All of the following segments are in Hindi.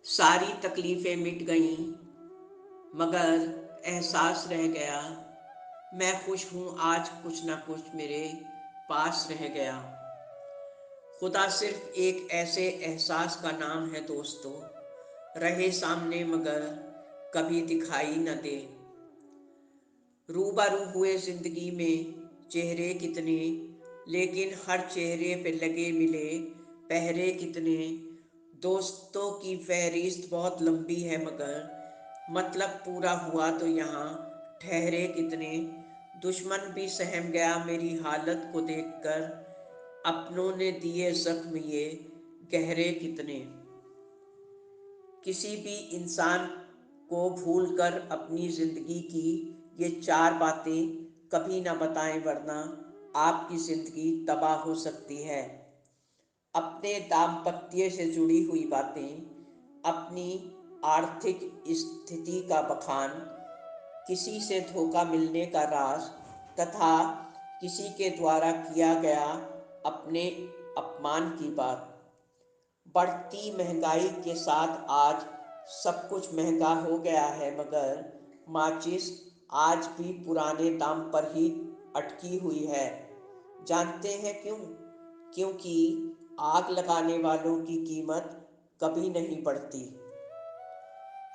सारी तकलीफ़ें मिट गईं, मगर एहसास रह गया, मैं खुश हूँ आज कुछ ना कुछ मेरे पास रह गया। खुदा सिर्फ एक ऐसे एहसास का नाम है दोस्तों, रहे सामने मगर कभी दिखाई न दे। रूबरू हुए ज़िंदगी में चेहरे कितने, लेकिन हर चेहरे पे लगे मिले पहरे कितने। दोस्तों की फहरिस्त बहुत लंबी है मगर मतलब पूरा हुआ तो यहाँ ठहरे कितने। दुश्मन भी सहम गया मेरी हालत को देखकर, अपनों ने दिए जख्म ये गहरे कितने। किसी भी इंसान को भूलकर अपनी ज़िंदगी की ये चार बातें कभी ना बताएं, वरना आपकी ज़िंदगी तबाह हो सकती है। अपने दाम्पत्य से जुड़ी हुई बातें, अपनी आर्थिक स्थिति का बखान, किसी से धोखा मिलने का राज, तथा किसी के द्वारा किया गया अपने अपमान की बात। बढ़ती महंगाई के साथ आज सब कुछ महंगा हो गया है, मगर माचिस आज भी पुराने दाम पर ही अटकी हुई है। जानते हैं क्यों? क्योंकि आग लगाने वालों की कीमत कभी नहीं बढ़ती।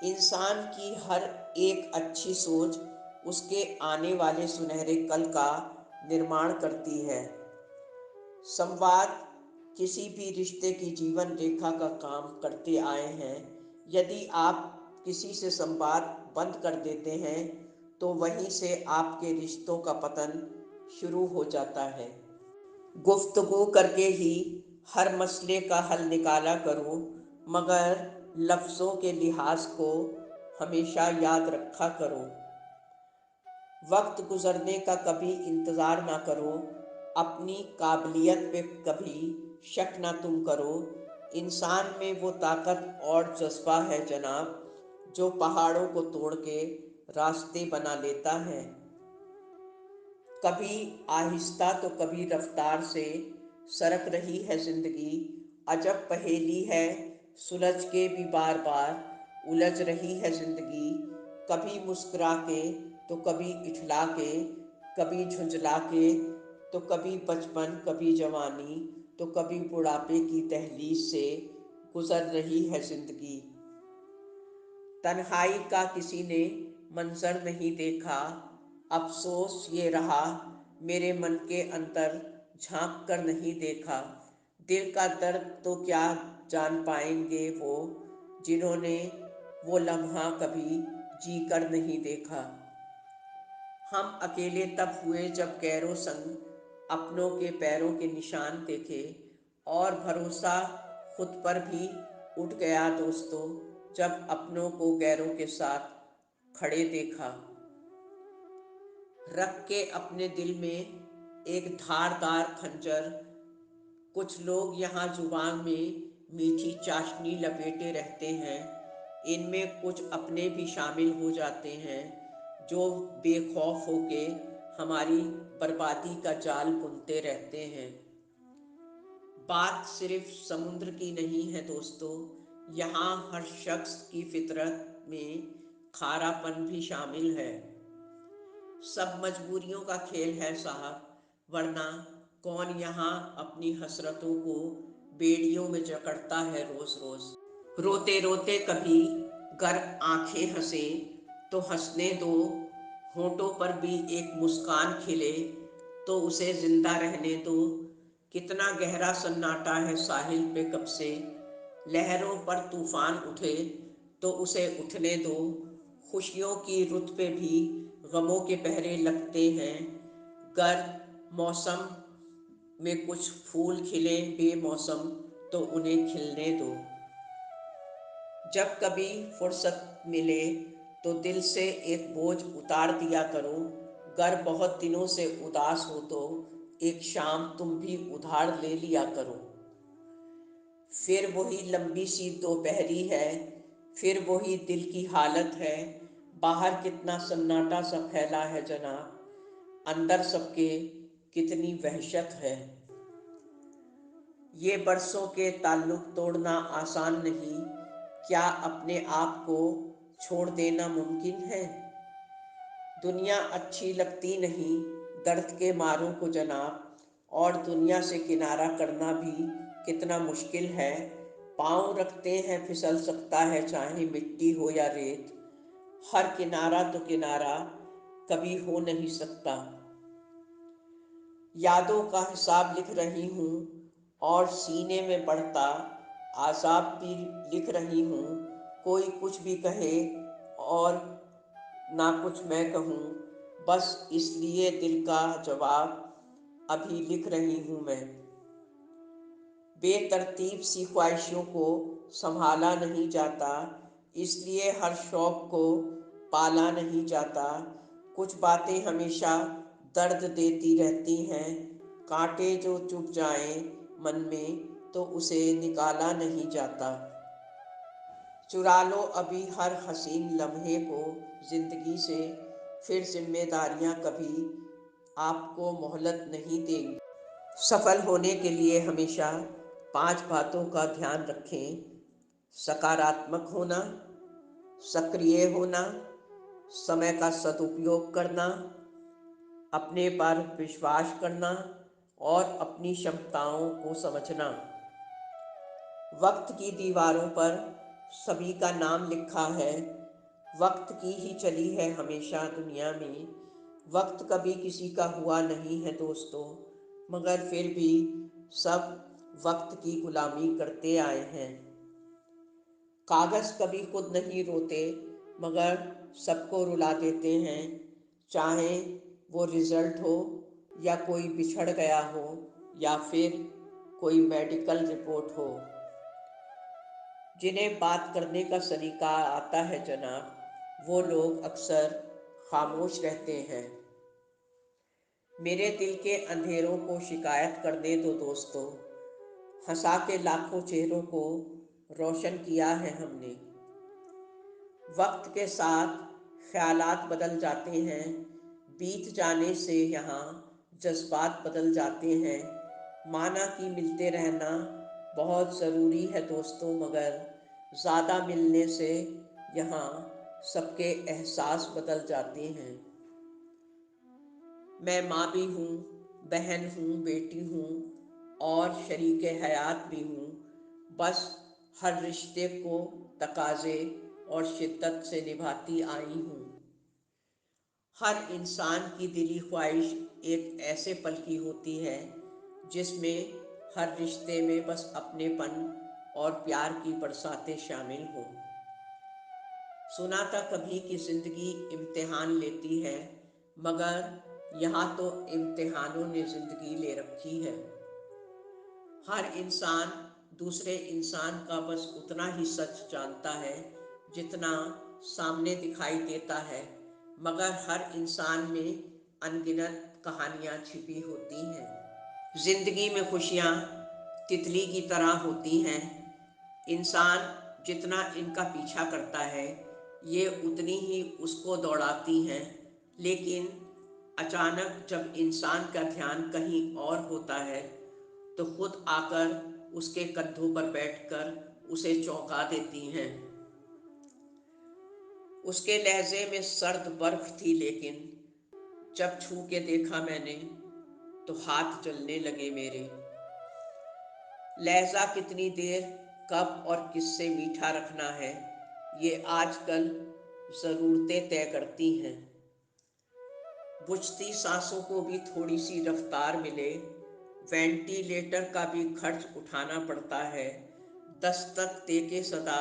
इंसान की हर एक अच्छी सोच उसके आने वाले सुनहरे कल का निर्माण करती है। संवाद किसी भी रिश्ते की जीवन रेखा का काम करते आए हैं। यदि आप किसी से संवाद बंद कर देते हैं तो वहीं से आपके रिश्तों का पतन शुरू हो जाता है। गुफ्तगू करके ही हर मसले का हल निकाला करो, मगर लफ्ज़ों के लिहाज को हमेशा याद रखा करो। वक्त गुजरने का कभी इंतज़ार ना करो, अपनी काबिलियत पे कभी शक ना तुम करो। इंसान में वो ताकत और जज्बा है जनाब, जो पहाड़ों को तोड़ के रास्ते बना लेता है। कभी आहिस्ता तो कभी रफ्तार से सरक रही है ज़िंदगी, अजब पहेली है सुलझ के भी बार बार उलझ रही है ज़िंदगी। कभी मुस्कुरा के तो कभी इठला के, कभी झुंझला के तो कभी बचपन, कभी जवानी तो कभी बुढ़ापे की दहलीज से गुजर रही है ज़िंदगी। तन्हाई का किसी ने मंजर नहीं देखा, अफसोस ये रहा मेरे मन के अंदर झांक कर नहीं देखा। दिल का दर्द तो क्या जान पाएंगे वो, जिन्होंने वो लम्हा कभी जी कर नहीं देखा। हम अकेले तब हुए जब गैरों संग अपनों के पैरों के निशान देखे, और भरोसा खुद पर भी उठ गया दोस्तों, जब अपनों को गैरों के साथ खड़े देखा। रख के अपने दिल में एक धारदार खंजर, कुछ लोग यहाँ जुबान में मीठी चाशनी लपेटे रहते हैं। इनमें कुछ अपने भी शामिल हो जाते हैं, जो बेखौफ होके हमारी बर्बादी का जाल बुनते रहते हैं। बात सिर्फ समुद्र की नहीं है दोस्तों, यहाँ हर शख्स की फितरत में खारापन भी शामिल है। सब मजबूरियों का खेल है साहब, वरना कौन यहाँ अपनी हसरतों को बेड़ियों में जकड़ता है रोज रोज। रोते रोते कभी गर आंखें हंसे तो हंसने दो, होठों पर भी एक मुस्कान खिले तो उसे जिंदा रहने दो। कितना गहरा सन्नाटा है साहिल पे कब से, लहरों पर तूफान उठे तो उसे उठने दो। खुशियों की रुत पे भी गमों के पहरे लगते हैं, गर मौसम में कुछ फूल खिले बेमौसम तो उन्हें खिलने दो। जब कभी फुर्सत मिले तो दिल से एक बोझ उतार दिया करो, गर बहुत दिनों से उदास हो तो एक शाम तुम भी उधार ले लिया करो। फिर वही लंबी सी दोपहरी है, फिर वही दिल की हालत है। बाहर कितना सन्नाटा सा फैला है जनाब, अंदर सबके कितनी वहशत है। ये बरसों के ताल्लुक तोड़ना आसान नहीं, क्या अपने आप को छोड़ देना मुमकिन है? दुनिया अच्छी लगती नहीं दर्द के मारों को जनाब, और दुनिया से किनारा करना भी कितना मुश्किल है। पाँव रखते हैं फिसल सकता है, चाहे मिट्टी हो या रेत। हर किनारा तो किनारा कभी हो नहीं सकता। यादों का हिसाब लिख रही हूँ और सीने में बढ़ता आज़ाब भी लिख रही हूँ। कोई कुछ भी कहे और ना कुछ मैं कहूँ, बस इसलिए दिल का जवाब अभी लिख रही हूँ मैं। बेतरतीब सी ख्वाहिशों को संभाला नहीं जाता, इसलिए हर शौक़ को पाला नहीं जाता। कुछ बातें हमेशा दर्द देती रहती हैं, कांटे जो चुभ जाएं मन में तो उसे निकाला नहीं जाता। चुरा लो अभी हर हसीन लम्हे को ज़िंदगी से, फिर जिम्मेदारियां कभी आपको मोहलत नहीं देंगी। सफल होने के लिए हमेशा 5 बातों का ध्यान रखें: सकारात्मक होना, सक्रिय होना, समय का सदुपयोग करना, अपने पर विश्वास करना और अपनी क्षमताओं को समझना। वक्त की दीवारों पर सभी का नाम लिखा है, वक्त की ही चली है हमेशा दुनिया में। वक्त कभी किसी का हुआ नहीं है दोस्तों, मगर फिर भी सब वक्त की गुलामी करते आए हैं। कागज़ कभी खुद नहीं रोते, मगर सबको रुला देते हैं, चाहे वो रिज़ल्ट हो या कोई बिछड़ गया हो या फिर कोई मेडिकल रिपोर्ट हो। जिन्हें बात करने का सलीका आता है जनाब, वो लोग अक्सर खामोश रहते हैं। मेरे दिल के अंधेरों को शिकायत करने दो दोस्तों, हंसा के लाखों चेहरों को रोशन किया है हमने। वक्त के साथ ख्यालात बदल जाते हैं, बीत जाने से यहाँ जज्बात बदल जाते हैं। माना कि मिलते रहना बहुत ज़रूरी है दोस्तों, मगर ज़्यादा मिलने से यहाँ सबके एहसास बदल जाते हैं। मैं माँ भी हूँ, बहन हूँ, बेटी हूँ और शरीके हयात भी हूँ। बस हर रिश्ते को तकाज़े और शिद्दत से निभाती आई हूँ। हर इंसान की दिली ख्वाहिश एक ऐसे पल की होती है जिसमें हर रिश्ते में बस अपनेपन और प्यार की बरसातें शामिल हों। सुना था कभी कि ज़िंदगी इम्तिहान लेती है, मगर यहाँ तो इम्तिहानों ने ज़िंदगी ले रखी है। हर इंसान दूसरे इंसान का बस उतना ही सच जानता है जितना सामने दिखाई देता है, मगर हर इंसान में अनगिनत कहानियाँ छिपी होती हैं। ज़िंदगी में खुशियाँ तितली की तरह होती हैं। इंसान जितना इनका पीछा करता है, ये उतनी ही उसको दौड़ाती हैं। लेकिन अचानक जब इंसान का ध्यान कहीं और होता है, तो खुद आकर उसके कंधों पर बैठकर उसे चौंका देती हैं। उसके लहजे में सर्द बर्फ थी, लेकिन जब छू के देखा मैंने तो हाथ जलने लगे मेरे। लहजा कितनी देर, कब और किससे मीठा रखना है, ये आजकल ज़रूरतें तय करती हैं। बुझती सांसों को भी थोड़ी सी रफ्तार मिले, वेंटिलेटर का भी खर्च उठाना पड़ता है। दस्तक दे के सदा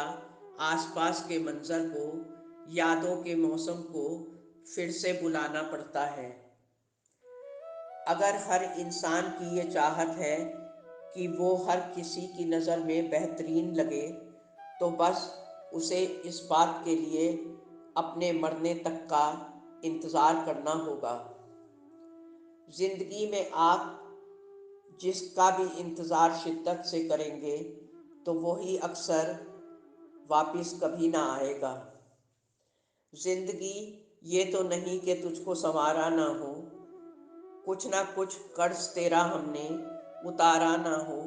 आसपास के मंजर को, यादों के मौसम को फिर से बुलाना पड़ता है। अगर हर इंसान की ये चाहत है कि वो हर किसी की नज़र में बेहतरीन लगे, तो बस उसे इस बात के लिए अपने मरने तक का इंतज़ार करना होगा। ज़िंदगी में आप जिसका भी इंतज़ार शिद्दत से करेंगे, तो वही अक्सर वापस कभी ना आएगा। ज़िंदगी ये तो नहीं कि तुझको संवारा ना हो, कुछ ना कुछ कर्ज तेरा हमने उतारा ना हो।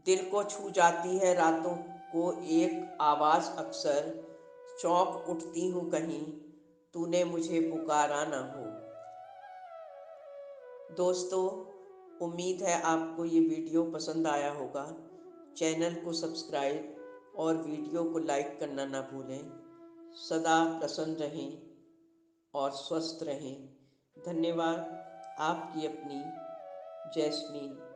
दिल को छू जाती है रातों को एक आवाज़ अक्सर चौंक उठती हूँ कहीं तूने मुझे पुकारा ना हो। दोस्तों, उम्मीद है आपको ये वीडियो पसंद आया होगा। चैनल को सब्सक्राइब और वीडियो को लाइक करना ना भूलें। सदा प्रसन्न रहें और स्वस्थ रहें। धन्यवाद। आपकी अपनी जैस्मीन।